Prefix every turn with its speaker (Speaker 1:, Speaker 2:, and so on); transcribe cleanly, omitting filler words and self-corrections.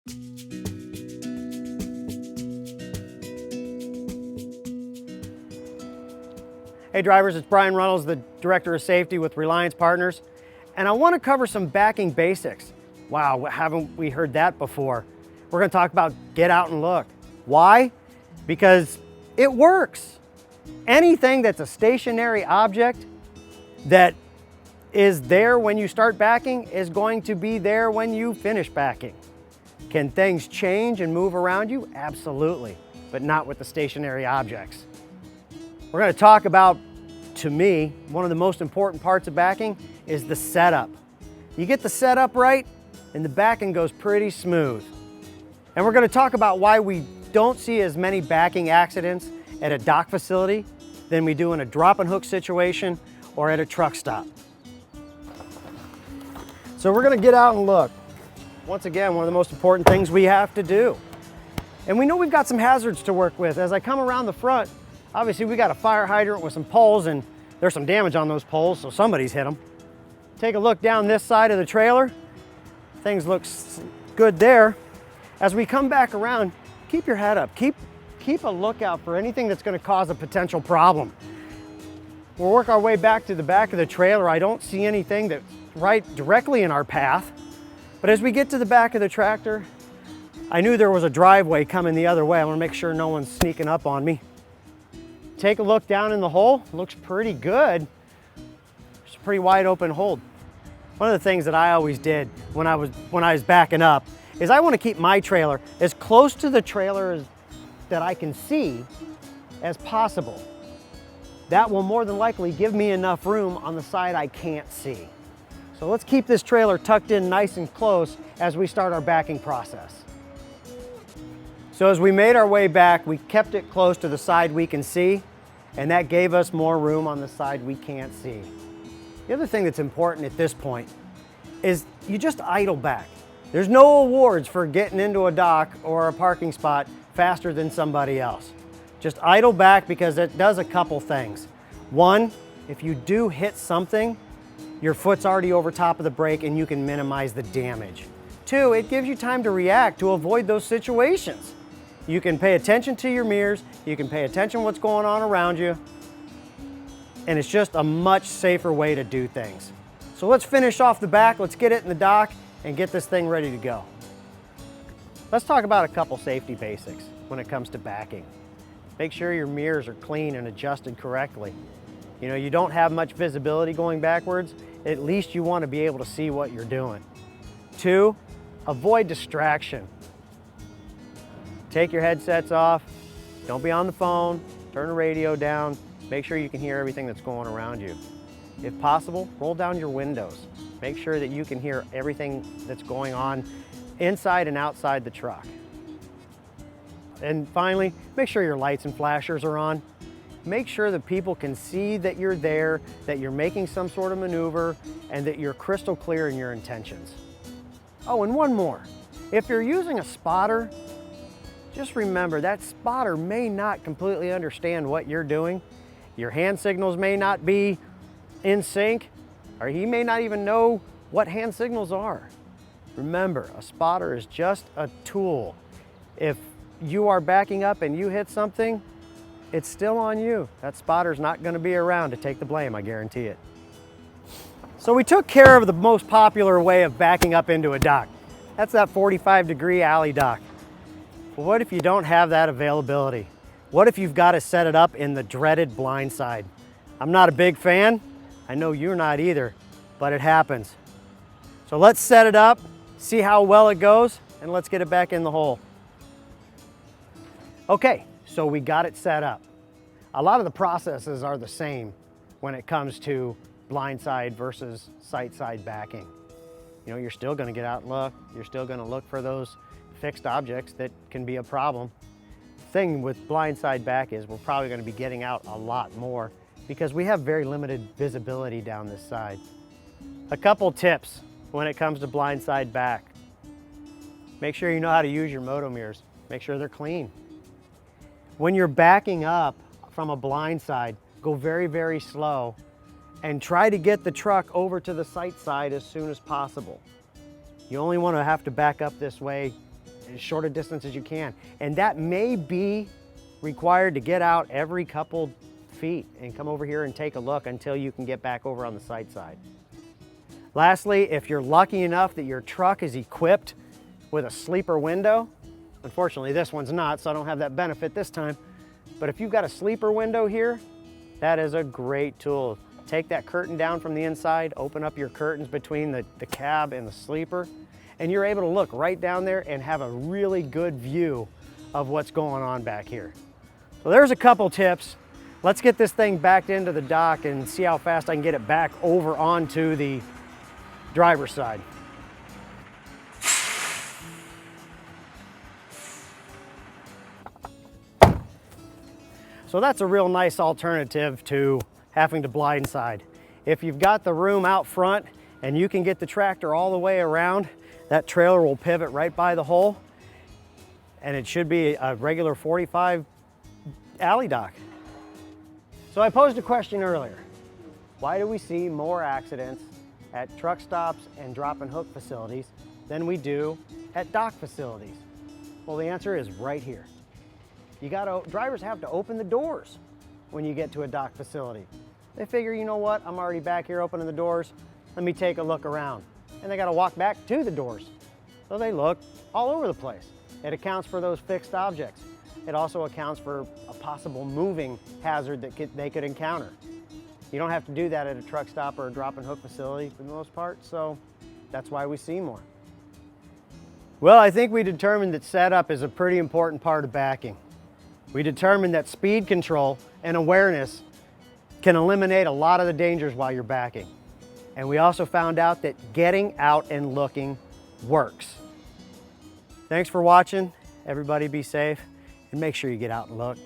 Speaker 1: Hey drivers, it's Brian Reynolds, the Director of Safety with Reliance Partners, and I want to cover some backing basics. Wow, haven't we heard that before? We're going to talk about get out and look. Why? Because it works. Anything that's a stationary object that is there when you start backing is going to be there when you finish backing. Can things change and move around you? Absolutely, but not with the stationary objects. We're going to talk about, to me, one of the most important parts of backing is the setup. You get the setup right and the backing goes pretty smooth. And we're going to talk about why we don't see as many backing accidents at a dock facility than we do in a drop and hook situation or at a truck stop. So we're going to get out and look. Once again, one of the most important things we have to do. And we know we've got some hazards to work with. As I come around the front, obviously we got a fire hydrant with some poles and there's some damage on those poles, so somebody's hit them. Take a look down this side of the trailer. Things look good there. As we come back around, keep your head up. Keep a lookout for anything that's going to cause a potential problem. We'll work our way back to the back of the trailer. I don't see anything that's right directly in our path. But as we get to the back of the tractor, I knew there was a driveway coming the other way. I want to make sure no one's sneaking up on me. Take a look down in the hole. Looks pretty good. It's a pretty wide open hole. One of the things that I always did when I was backing up is I want to keep my trailer as close to the trailer that I can see as possible. That will more than likely give me enough room on the side I can't see. So let's keep this trailer tucked in nice and close as we start our backing process. So as we made our way back, we kept it close to the side we can see, and that gave us more room on the side we can't see. The other thing that's important at this point is you just idle back. There's no awards for getting into a dock or a parking spot faster than somebody else. Just idle back because it does a couple things. One, if you do hit something, your foot's already over top of the brake and you can minimize the damage. Two, it gives you time to react to avoid those situations. You can pay attention to your mirrors, you can pay attention to what's going on around you, and it's just a much safer way to do things. So let's finish off the back, let's get it in the dock and get this thing ready to go. Let's talk about a couple safety basics when it comes to backing. Make sure your mirrors are clean and adjusted correctly. You know, you don't have much visibility going backwards, at least you want to be able to see what you're doing. Two, avoid distraction. Take your headsets off, don't be on the phone, turn the radio down, make sure you can hear everything that's going around you. If possible, roll down your windows. Make sure that you can hear everything that's going on inside and outside the truck. And finally, make sure your lights and flashers are on. Make sure that people can see that you're there, that you're making some sort of maneuver, and that you're crystal clear in your intentions. Oh, and one more. If you're using a spotter, just remember that spotter may not completely understand what you're doing. Your hand signals may not be in sync, or he may not even know what hand signals are. Remember, a spotter is just a tool. If you are backing up and you hit something, it's still on you. That spotter's not going to be around to take the blame, I guarantee it. So we took care of the most popular way of backing up into a dock. That's that 45-degree alley dock. But what if you don't have that availability? What if you've got to set it up in the dreaded blind side? I'm not a big fan. I know you're not either, but it happens. So let's set it up, see how well it goes, and let's get it back in the hole. Okay, so we got it set up. A lot of the processes are the same when it comes to blind side versus sight side backing. You know, you're still going to get out and look. You're still going to look for those fixed objects that can be a problem. The thing with blind side back is we're probably going to be getting out a lot more because we have very limited visibility down this side. A couple tips when it comes to blind side back. Make sure you know how to use your moto mirrors. Make sure they're clean. When you're backing up from a blind side, go very, very slow and try to get the truck over to the sight side as soon as possible. You only want to have to back up this way as short a distance as you can. And that may be required to get out every couple feet and come over here and take a look until you can get back over on the site side. Lastly, if you're lucky enough that your truck is equipped with a sleeper window, unfortunately this one's not, so I don't have that benefit this time, but if you've got a sleeper window here, that is a great tool. Take that curtain down from the inside, open up your curtains between the cab and the sleeper, and you're able to look right down there and have a really good view of what's going on back here. So there's a couple tips. Let's get this thing backed into the dock and see how fast I can get it back over onto the driver's side. So that's a real nice alternative to having to blindside. If you've got the room out front and you can get the tractor all the way around, that trailer will pivot right by the hole, and it should be a regular 45 alley dock. So I posed a question earlier. Why do we see more accidents at truck stops and drop and hook facilities than we do at dock facilities? Well, the answer is right here. Drivers have to open the doors when you get to a dock facility. They figure, you know what, I'm already back here opening the doors, let me take a look around. And they gotta walk back to the doors. So they look all over the place. It accounts for those fixed objects. It also accounts for a possible moving hazard that they could encounter. You don't have to do that at a truck stop or a drop and hook facility for the most part, so that's why we see more. Well, I think we determined that setup is a pretty important part of backing. We determined that speed control and awareness can eliminate a lot of the dangers while you're backing. And we also found out that getting out and looking works. Thanks for watching. Everybody be safe and make sure you get out and look.